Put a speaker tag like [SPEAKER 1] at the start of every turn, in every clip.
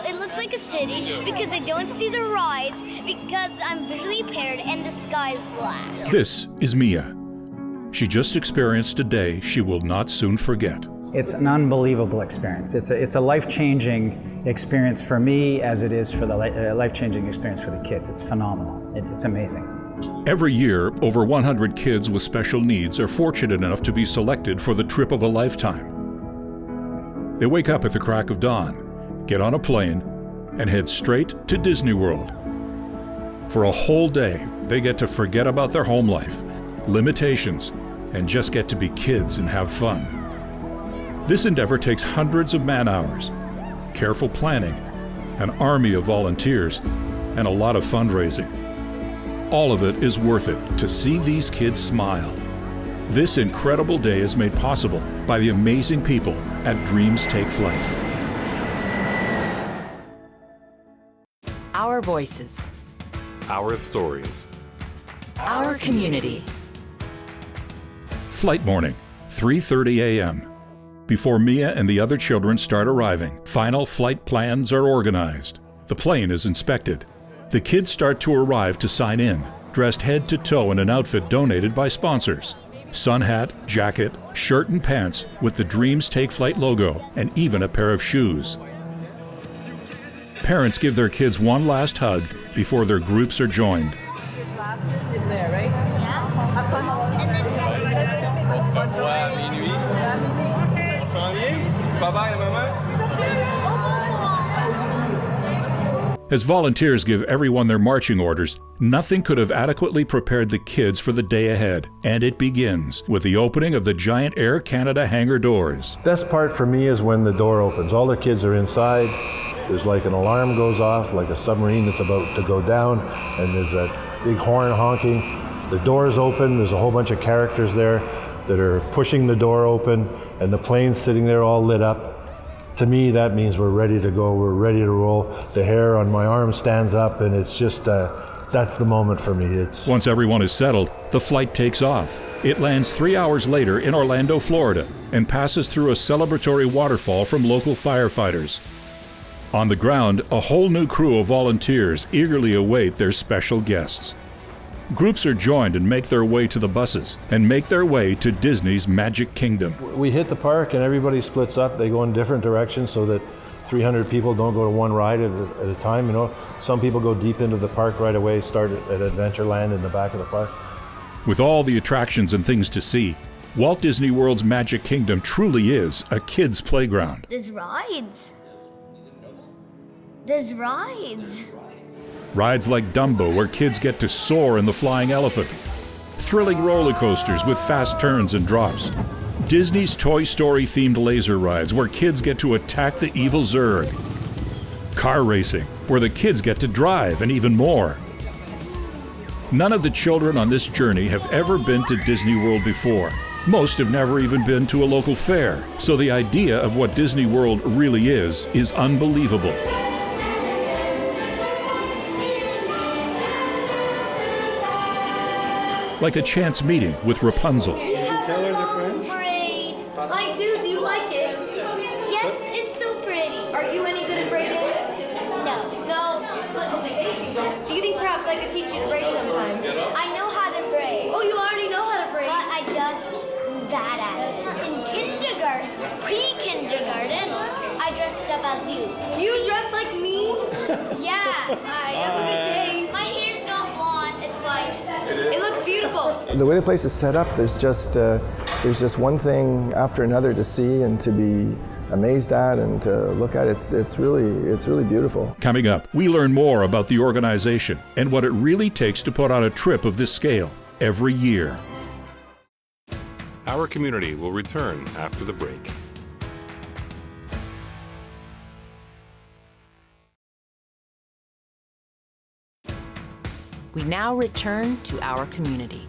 [SPEAKER 1] it looks like a city because I don't see the rides because I'm visually impaired and the sky is black.
[SPEAKER 2] This is Mia. She just experienced a day she will not soon forget.
[SPEAKER 3] It's an unbelievable experience. It's a life-changing experience for me as it is for the life-changing experience for the kids. It's phenomenal. It's amazing.
[SPEAKER 2] Every year, over 100 kids with special needs are fortunate enough to be selected for the trip of a lifetime. They wake up at the crack of dawn, get on a plane, and head straight to Disney World. For a whole day, they get to forget about their home life, limitations, and just get to be kids and have fun. This endeavor takes hundreds of man-hours, careful planning, an army of volunteers, and a lot of fundraising. All of it is worth it to see these kids smile. This incredible day is made possible by the amazing people at Dreams Take Flight.
[SPEAKER 4] Our voices.
[SPEAKER 5] Our stories.
[SPEAKER 4] Our community.
[SPEAKER 2] Flight morning, 3:30 a.m. Before Mia and the other children start arriving, final flight plans are organized. The plane is inspected. The kids start to arrive to sign in, dressed head to toe in an outfit donated by sponsors. Sun hat, jacket, shirt and pants with the Dreams Take Flight logo, and even a pair of shoes. Parents give their kids one last hug before their groups are joined.
[SPEAKER 6] Glasses in there, right?
[SPEAKER 1] Yeah.
[SPEAKER 6] Have fun.
[SPEAKER 1] And then
[SPEAKER 2] As volunteers give everyone their marching orders, nothing could have adequately prepared the kids for the day ahead. And it begins with the opening of the giant Air Canada hangar doors.
[SPEAKER 7] Best part for me is when the door opens. All the kids are inside. There's like an alarm goes off, like a submarine that's about to go down, and there's that big horn honking. The doors open, there's a whole bunch of characters there that are pushing the door open, and the plane's sitting there all lit up. To me, that means we're ready to go, we're ready to roll. The hair on my arm stands up, and it's just, that's the moment for me.
[SPEAKER 2] Once everyone is settled, the flight takes off. It lands 3 hours later in Orlando, Florida, and passes through a celebratory waterfall from local firefighters. On the ground, a whole new crew of volunteers eagerly await their special guests. Groups are joined and make their way to the buses and make their way to Disney's Magic Kingdom.
[SPEAKER 7] We hit the park and everybody splits up. They go in different directions so that 300 people don't go to one ride at a time. You know, some people go deep into the park right away, start at Adventureland in the back of the park.
[SPEAKER 2] With all the attractions and things to see, Walt Disney World's Magic Kingdom truly is a kid's playground.
[SPEAKER 1] there's rides. There's rides.
[SPEAKER 2] Rides like Dumbo, where kids get to soar in the flying elephant. Thrilling roller coasters with fast turns and drops. Disney's Toy Story-themed laser rides, where kids get to attack the evil Zurg. Car racing, where the kids get to drive, and even more. None of the children on this journey have ever been to Disney World before. Most have never even been to a local fair, so the idea of what Disney World really is unbelievable. Like a chance meeting with Rapunzel.
[SPEAKER 1] You have a long braid.
[SPEAKER 8] I do. Do you like it?
[SPEAKER 1] Yes, it's so pretty.
[SPEAKER 8] Are you any good at braiding?
[SPEAKER 1] No.
[SPEAKER 8] No. Do you think perhaps I could teach you to braid sometime?
[SPEAKER 1] I know how to braid.
[SPEAKER 8] Oh, you already know how to braid.
[SPEAKER 1] But I just bad at it. In kindergarten, pre-kindergarten, I dressed up as you.
[SPEAKER 8] You dressed like me?
[SPEAKER 1] Yeah.
[SPEAKER 8] Bye. Have a good day.
[SPEAKER 1] My hair's not blonde, it's white.
[SPEAKER 8] It looks beautiful.
[SPEAKER 9] The way the place is set up, there's just one thing after another to see and to be amazed at and to look at. It's really beautiful.
[SPEAKER 2] Coming up, we learn more about the organization and what it really takes to put on a trip of this scale every year.
[SPEAKER 5] Our community will return after the break.
[SPEAKER 4] We now return to our community.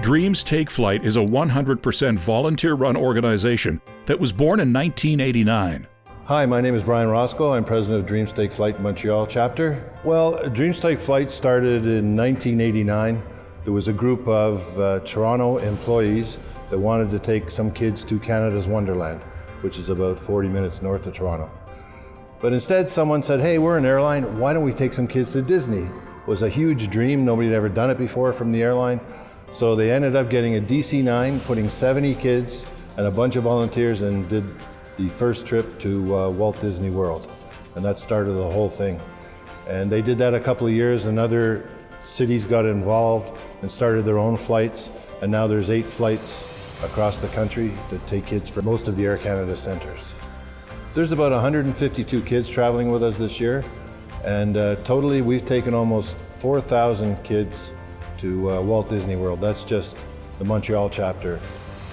[SPEAKER 2] Dreams Take Flight is a 100% volunteer-run organization that was born in 1989.
[SPEAKER 7] Hi, my name is Brian Roscoe. I'm president of Dreams Take Flight Montreal chapter. Well, Dreams Take Flight started in 1989. There was a group of Toronto employees that wanted to take some kids to Canada's Wonderland. which is about 40 minutes north of Toronto. But instead, someone said, hey, we're an airline, why don't we take some kids to Disney? It was a huge dream, nobody had ever done it before from the airline. So they ended up getting a DC-9, putting 70 kids and a bunch of volunteers, and did the first trip to Walt Disney World. And that started the whole thing. And they did that a couple of years, and other cities got involved and started their own flights. And now there's 8 flights across the country that take kids from most of the Air Canada centers. There's about 152 kids traveling with us this year. And totally, we've taken almost 4,000 kids to Walt Disney World. That's just the Montreal chapter.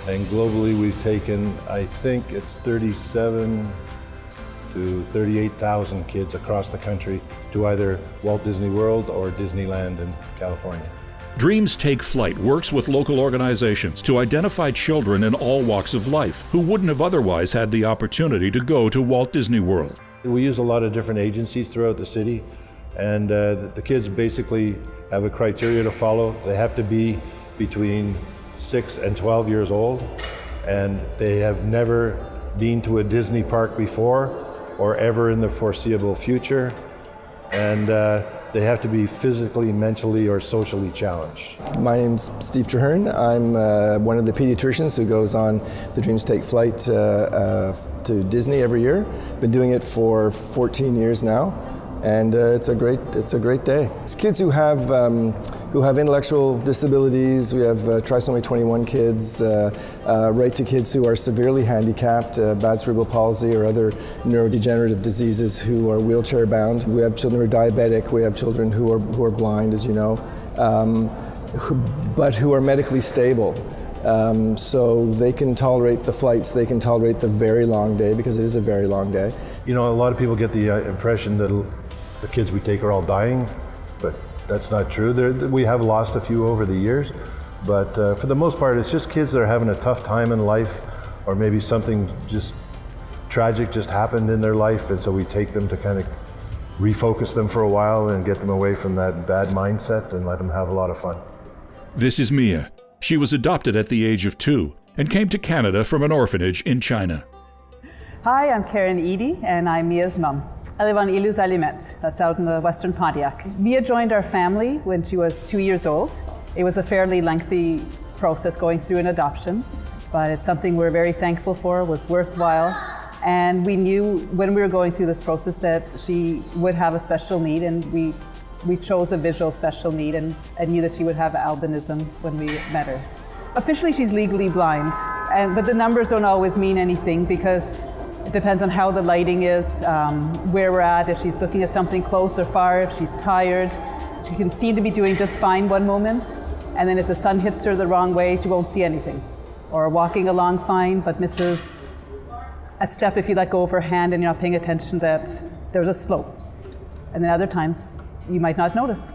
[SPEAKER 7] And globally, we've taken, I think it's 37 to 38,000 kids across the country to either Walt Disney World or Disneyland in California.
[SPEAKER 2] Dreams Take Flight works with local organizations to identify children in all walks of life who wouldn't have otherwise had the opportunity to go to Walt Disney World.
[SPEAKER 7] We use a lot of different agencies throughout the city, and the kids basically have a criteria to follow. They have to be between 6 and 12 years old, and they have never been to a Disney park before or ever in the foreseeable future, and they have to be physically, mentally, or socially challenged.
[SPEAKER 9] My name's Steve Traherne. I'm one of the pediatricians who goes on the Dreams Take Flight to Disney every year. Been doing it for 14 years now, and it's a great day. It's kids who have intellectual disabilities. We have trisomy 21 kids, right to kids who are severely handicapped, bad cerebral palsy or other neurodegenerative diseases, who are wheelchair bound. We have children who are diabetic. We have children who are blind, as you know, but who are medically stable. So they can tolerate the flights, they can tolerate the very long day, because it is a very long day.
[SPEAKER 7] You know, a lot of people get the impression that the kids we take are all dying, but that's not true. We have lost a few over the years, but for the most part, it's just kids that are having a tough time in life, or maybe something just tragic just happened in their life, and so we take them to kind of refocus them for a while and get them away from that bad mindset and let them have a lot of fun.
[SPEAKER 2] This is Mia. She was adopted at the age of 2 and came to Canada from an orphanage in China.
[SPEAKER 6] Hi, I'm Karen Eady, and I'm Mia's mum. I live on Ilus Alimet, that's out in the western Pontiac. Mia joined our family when she was 2 years old. It was a fairly lengthy process going through an adoption, but it's something we're very thankful for, was worthwhile. And we knew when we were going through this process that she would have a special need, and we chose a visual special need and knew that she would have albinism when we met her. Officially, she's legally blind, but the numbers don't always mean anything, because it depends on how the lighting is, where we're at, if she's looking at something close or far, if she's tired. She can seem to be doing just fine one moment, and then if the sun hits her the wrong way, she won't see anything. Or walking along fine, but misses a step if you let go of her hand and you're not paying attention that there's a slope. And then other times, you might not notice.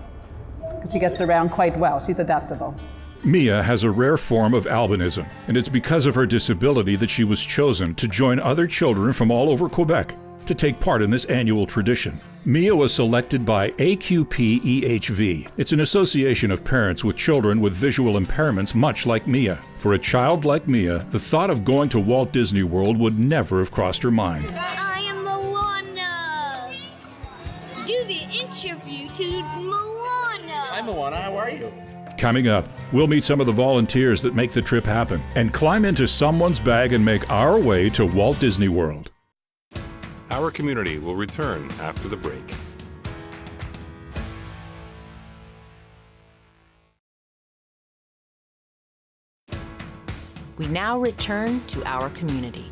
[SPEAKER 6] She gets around quite well. She's adaptable.
[SPEAKER 2] Mia has a rare form of albinism, and it's because of her disability that she was chosen to join other children from all over Quebec to take part in this annual tradition. Mia was selected by AQP-EHV. It's an association of parents with children with visual impairments much like Mia. For a child like Mia, the thought of going to Walt Disney World would never have crossed her mind.
[SPEAKER 1] I am Moana. Do the interview to Moana.
[SPEAKER 10] Hi, Moana. How are you?
[SPEAKER 2] Coming up, we'll meet some of the volunteers that make the trip happen and climb into someone's bag and make our way to Walt Disney World.
[SPEAKER 5] Our community will return after the break.
[SPEAKER 4] We now return to our community.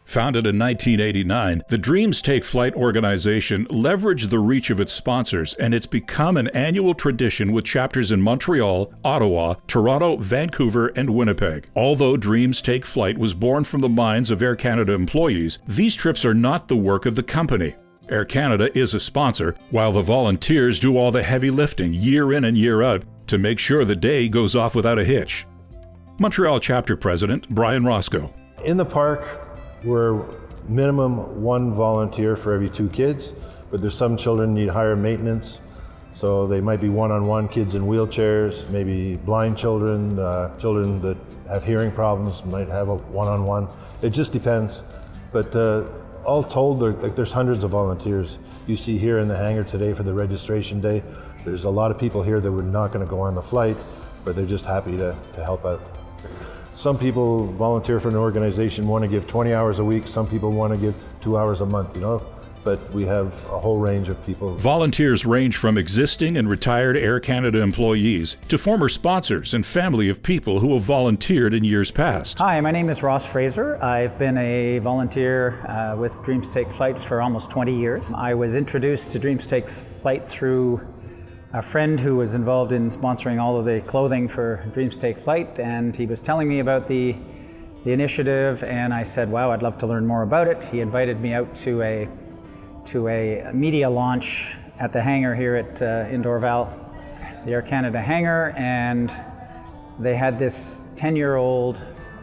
[SPEAKER 2] Founded in 1989, the Dreams Take Flight organization leveraged the reach of its sponsors, and it's become an annual tradition with chapters in Montreal, Ottawa, Toronto, Vancouver, and Winnipeg. Although Dreams Take Flight was born from the minds of Air Canada employees, these trips are not the work of the company. Air Canada is a sponsor, while the volunteers do all the heavy lifting year in and year out to make sure the day goes off without a hitch. Montreal chapter president Brian Roscoe.
[SPEAKER 7] In the park, we're minimum 1 volunteer for every 2 kids, but there's some children need higher maintenance, So they might be one-on-one, kids in wheelchairs, maybe blind children, children that have hearing problems might have a one-on-one. It just depends. But all told, there's hundreds of volunteers. You see here in the hangar today for the registration day, there's a lot of people here that were not going to go on the flight, but they're just happy to help out. Some people volunteer for an organization, want to give 20 hours a week. Some people want to give 2 hours a month, but we have a whole range of people.
[SPEAKER 2] Volunteers range from existing and retired Air Canada employees to former sponsors and family of people who have volunteered in years past.
[SPEAKER 3] Hi, my name is Ross Fraser. I've been a volunteer with Dreams Take Flight for almost 20 years. I was introduced to Dreams Take Flight through a friend who was involved in sponsoring all of the clothing for Dreams Take Flight, and he was telling me about the initiative, and I said, wow, I'd love to learn more about it. He invited me out to a media launch at the hangar here at in Dorval, the Air Canada hangar, and they had this 10-year-old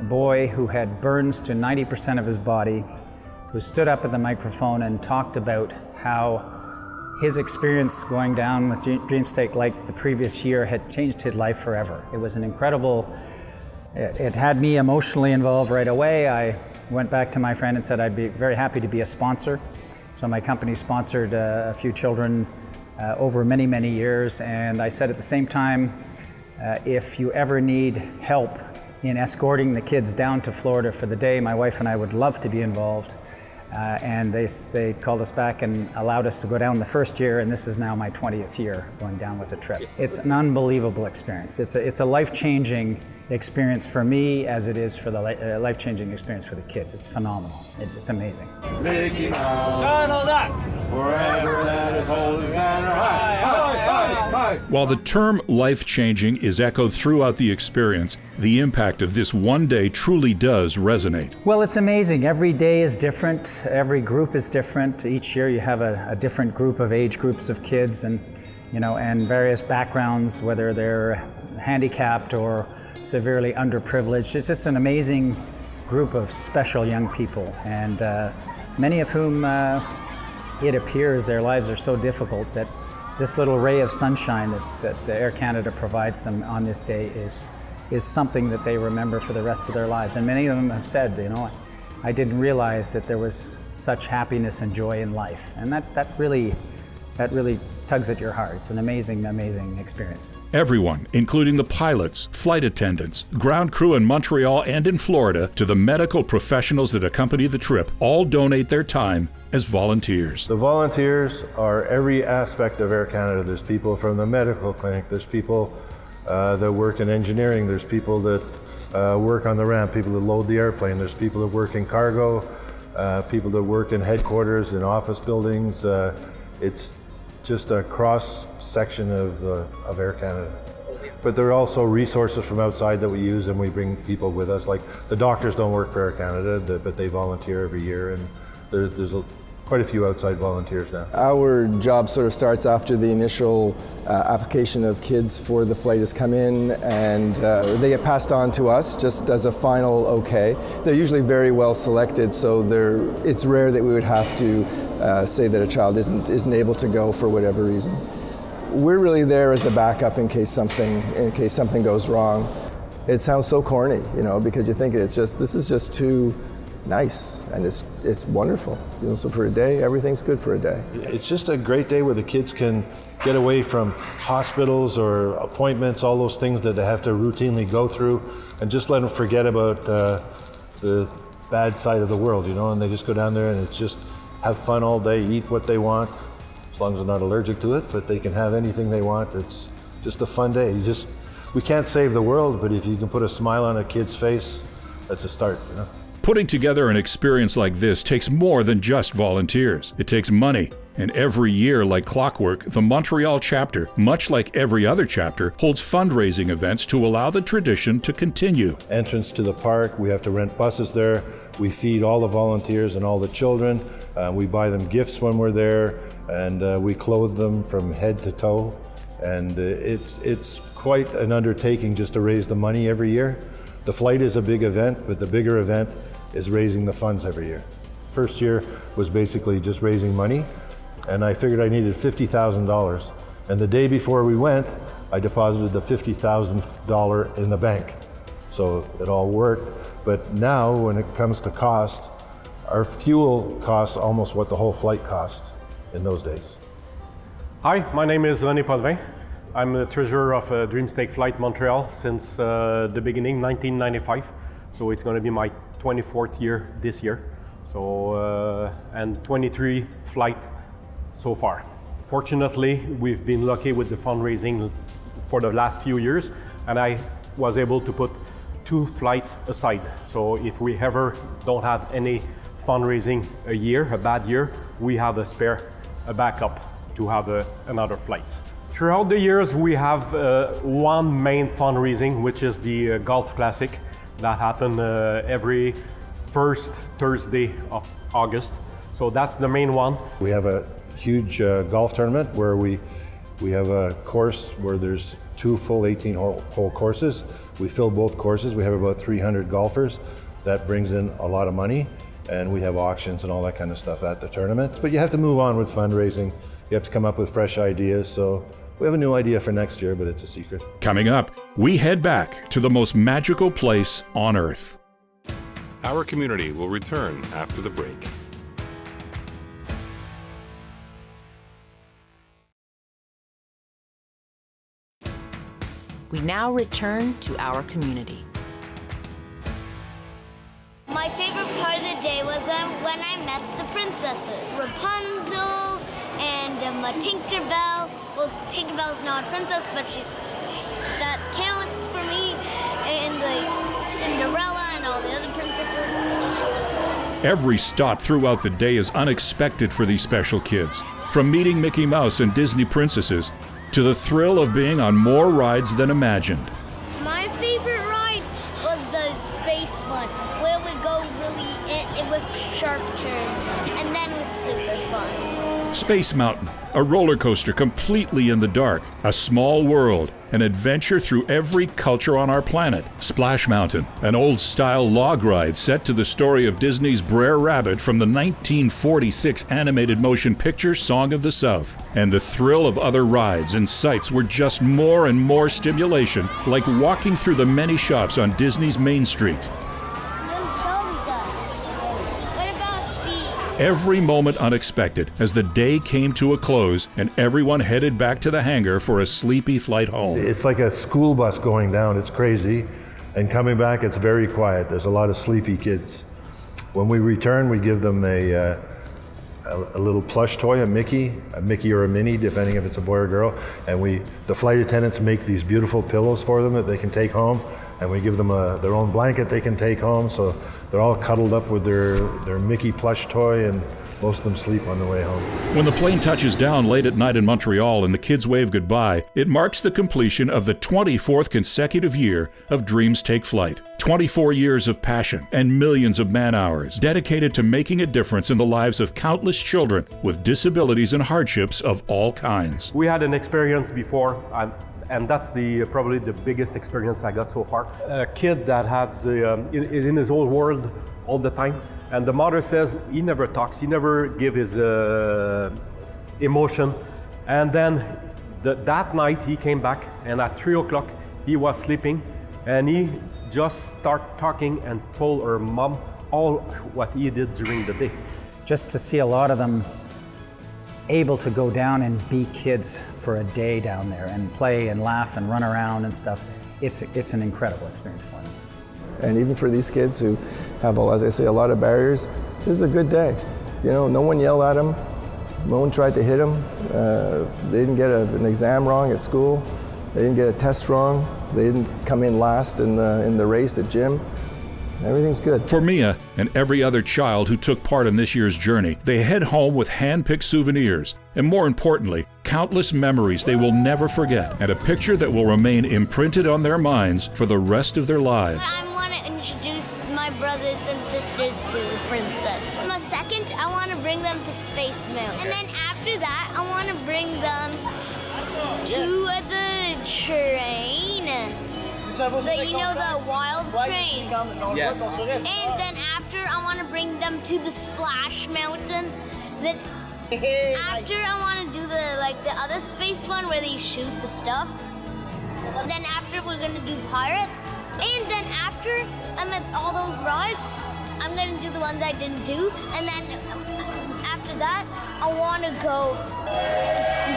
[SPEAKER 3] boy who had burns to 90% of his body, who stood up at the microphone and talked about how his experience going down with Dreams Take like the previous year had changed his life forever. It was an incredible, it had me emotionally involved right away. I went back to my friend and said I'd be very happy to be a sponsor. So my company sponsored a few children over many, many years. And I said at the same time, if you ever need help in escorting the kids down to Florida for the day, my wife and I would love to be involved. And they called us back and allowed us to go down the first year, and this is now my 20th year going down with the trip. It's an unbelievable experience. It's a life-changing experience for me as it is for the life-changing experience for the kids. It's phenomenal. It's amazing.
[SPEAKER 10] Mickey Mouse, Donald Duck, forever that is holding banner high, high, high, high.
[SPEAKER 2] While the term life-changing is echoed throughout the experience, the impact of this one day truly does resonate.
[SPEAKER 3] Well, it's amazing. Every day is different. Every group is different. Each year you have a different group of age groups of kids and various backgrounds, whether they're handicapped or severely underprivileged. It's just an amazing group of special young people, and many of whom it appears their lives are so difficult that this little ray of sunshine that Air Canada provides them on this day is something that they remember for the rest of their lives. And many of them have said, I didn't realize that there was such happiness and joy in life. And that really tugs at your heart. It's an amazing, amazing experience.
[SPEAKER 2] Everyone, including the pilots, flight attendants, ground crew in Montreal and in Florida, to the medical professionals that accompany the trip, all donate their time as volunteers.
[SPEAKER 7] The volunteers are every aspect of Air Canada. There's people from the medical clinic, there's people that work in engineering, there's people that work on the ramp, people that load the airplane, there's people that work in cargo, people that work in headquarters, in office buildings. It's just a cross section of Air Canada. But there are also resources from outside that we use, and we bring people with us. Like the doctors don't work for Air Canada, but they volunteer every year, and there's quite a few outside volunteers now.
[SPEAKER 9] Our job sort of starts after the initial application of kids for the flight has come in, and they get passed on to us just as a final okay. They're usually very well selected, so it's rare that we would have to say that a child isn't able to go for whatever reason. We're really there as a backup in case something goes wrong. It sounds so corny, because you think this is just too nice, and it's wonderful. So for a day, everything's good for a day.
[SPEAKER 7] It's just a great day where the kids can get away from hospitals or appointments, all those things that they have to routinely go through, and just let them forget about the bad side of the world, and they just go down there and it's just have fun all day, eat what they want, as long as they're not allergic to it, but they can have anything they want. It's just a fun day. We can't save the world, but if you can put a smile on a kid's face, that's a start,
[SPEAKER 2] Putting together an experience like this takes more than just volunteers. It takes money. And every year, like clockwork, the Montreal chapter, much like every other chapter, holds fundraising events to allow the tradition to continue.
[SPEAKER 7] Entrance to the park, we have to rent buses there. We feed all the volunteers and all the children. We buy them gifts when we're there, and we clothe them from head to toe. And it's quite an undertaking just to raise the money every year. The flight is a big event, but the bigger event is raising the funds every year. First year was basically just raising money, and I figured I needed $50,000. And the day before we went, I deposited the $50,000 in the bank. So it all worked. But now when it comes to cost, our fuel costs almost what the whole flight cost in those days.
[SPEAKER 11] Hi, my name is René Potvin. I'm the treasurer of Dreams Take Flight Montreal since the beginning, 1995. So it's going to be my 24th year this year. So, and 23 flight so far. Fortunately, we've been lucky with the fundraising for the last few years, and I was able to put 2 flights aside. So if we ever don't have any fundraising a year, a bad year, we have a spare, a backup to have another flight. Throughout the years, we have one main fundraising, which is the Golf Classic that happens every first Thursday of August. So that's the main one.
[SPEAKER 7] We have a huge golf tournament where we have a course where there's 2 full 18-hole courses. We fill both courses. We have about 300 golfers. That brings in a lot of money, and we have auctions and all that kind of stuff at the tournament. But you have to move on with fundraising. You have to come up with fresh ideas. So we have a new idea for next year, but it's a secret.
[SPEAKER 2] Coming up, we head back to the most magical place on Earth.
[SPEAKER 5] Our community will return after the break.
[SPEAKER 4] We now return to our community.
[SPEAKER 1] My favorite part of the day was when I met the princesses. Rapunzel and Tinkerbell. Well, Tinkerbell's not a princess, but that counts for me. And like Cinderella and all the other princesses.
[SPEAKER 2] Every stop throughout the day is unexpected for these special kids. From meeting Mickey Mouse and Disney princesses to the thrill of being on more rides than imagined.
[SPEAKER 1] My favorite ride was the space one, where we go really with sharp turns, and then it was super fun.
[SPEAKER 2] Space Mountain, a roller coaster completely in the dark, a small world, an adventure through every culture on our planet. Splash Mountain, an old-style log ride set to the story of Disney's Brer Rabbit from the 1946 animated motion picture Song of the South. And the thrill of other rides and sights were just more and more stimulation, like walking through the many shops on Disney's Main Street. Every moment unexpected as the day came to a close and everyone headed back to the hangar for a sleepy flight home.
[SPEAKER 7] It's like a school bus going down. It's crazy. And coming back, it's very quiet. There's a lot of sleepy kids. When we return, we give them a little plush toy, a Mickey or a Minnie, depending if it's a boy or girl. And the flight attendants make these beautiful pillows for them that they can take home. And we give them their own blanket they can take home. So they're all cuddled up with their Mickey plush toy, and most of them sleep on the way home.
[SPEAKER 2] When the plane touches down late at night in Montreal and the kids wave goodbye, it marks the completion of the 24th consecutive year of Dreams Take Flight. 24 years of passion and millions of man-hours dedicated to making a difference in the lives of countless children with disabilities and hardships of all kinds.
[SPEAKER 11] We had an experience before, and that's probably the biggest experience I got so far. A kid that is in his own world all the time, and the mother says he never talks, he never gives his emotion. And then that night he came back, and at 3 o'clock he was sleeping, and he just started talking and told her mom all what he did during the day.
[SPEAKER 3] Just to see a lot of them able to go down and be kids for a day down there and play and laugh and run around and stuff, it's an incredible experience for them.
[SPEAKER 9] And even for these kids who have, as I say, a lot of barriers, this is a good day. You know, no one yelled at them, no one tried to hit them, they didn't get an exam wrong at school, they didn't get a test wrong, they didn't come in last in the race at gym. Everything's good.
[SPEAKER 2] For Mia and every other child who took part in this year's journey, they head home with hand-picked souvenirs, and more importantly, countless memories they will never forget, and a picture that will remain imprinted on their minds for the rest of their lives.
[SPEAKER 1] I want to introduce my brothers and sisters to the princess. Second, I want to bring them to Space Mountain. And then after that, I want to bring them to the train. The wild train.
[SPEAKER 10] Yes.
[SPEAKER 1] And then after, I want to bring them to the Splash Mountain. Then After I want to do the other space one where you shoot the stuff. Then after we're gonna do pirates. And then after I'm at all those rides, I'm gonna do the ones I didn't do. And then after that, I want to go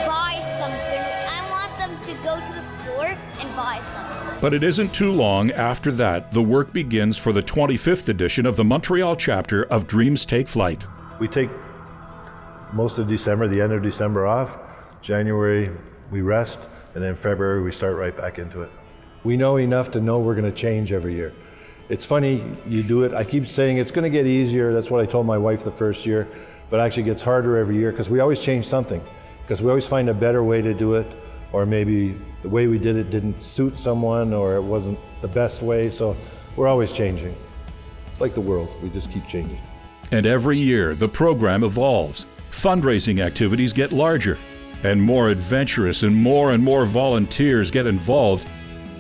[SPEAKER 1] buy something. I want them to go to the store and buy something.
[SPEAKER 2] But it isn't too long after that the work begins for the 25th edition of the Montreal chapter of Dreams Take Flight.
[SPEAKER 7] We take most of December, the end of December off. January we rest, and then February we start right back into it. We know enough to know we're going to change every year. It's funny, you do it, I keep saying it's going to get easier, that's what I told my wife the first year, but it actually gets harder every year because we always change something, because we always find a better way to do it, or maybe the way we did it didn't suit someone, or it wasn't the best way, so we're always changing. It's like the world, we just keep changing.
[SPEAKER 2] And every year the program evolves. Fundraising activities get larger, and more adventurous, and more volunteers get involved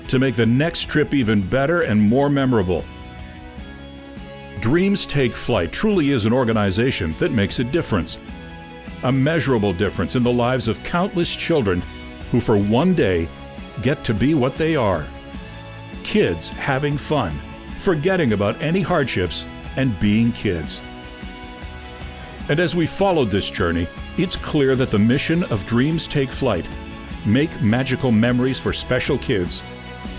[SPEAKER 2] to make the next trip even better and more memorable. Dreams Take Flight truly is an organization that makes a difference. A measurable difference in the lives of countless children who for one day get to be what they are. Kids having fun, forgetting about any hardships, and being kids. And as we followed this journey, it's clear that the mission of Dreams Take Flight, make magical memories for special kids,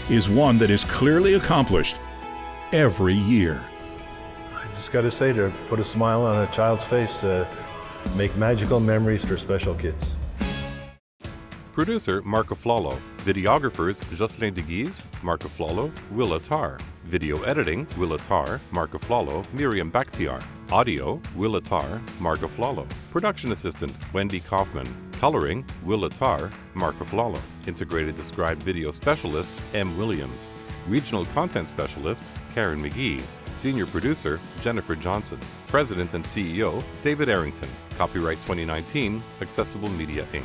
[SPEAKER 2] is one that is clearly accomplished every year.
[SPEAKER 7] I just got to say, to put a smile on a child's face, make magical memories for special kids.
[SPEAKER 5] Producer Marco Flalo. Videographers Jocelyn Deguise, Marco Flalo, Will Attar. Video editing Will Attar, Marco Flalo, Miriam Bakhtiar. Audio Will Attar, Marco Flalo. Production assistant Wendy Kaufman. Coloring Will Attar, Marco Flalo. Integrated Described Video Specialist M. Williams. Regional Content Specialist Karen McGee. Senior Producer Jennifer Johnson. President and CEO David Arrington. Copyright 2019, Accessible Media Inc.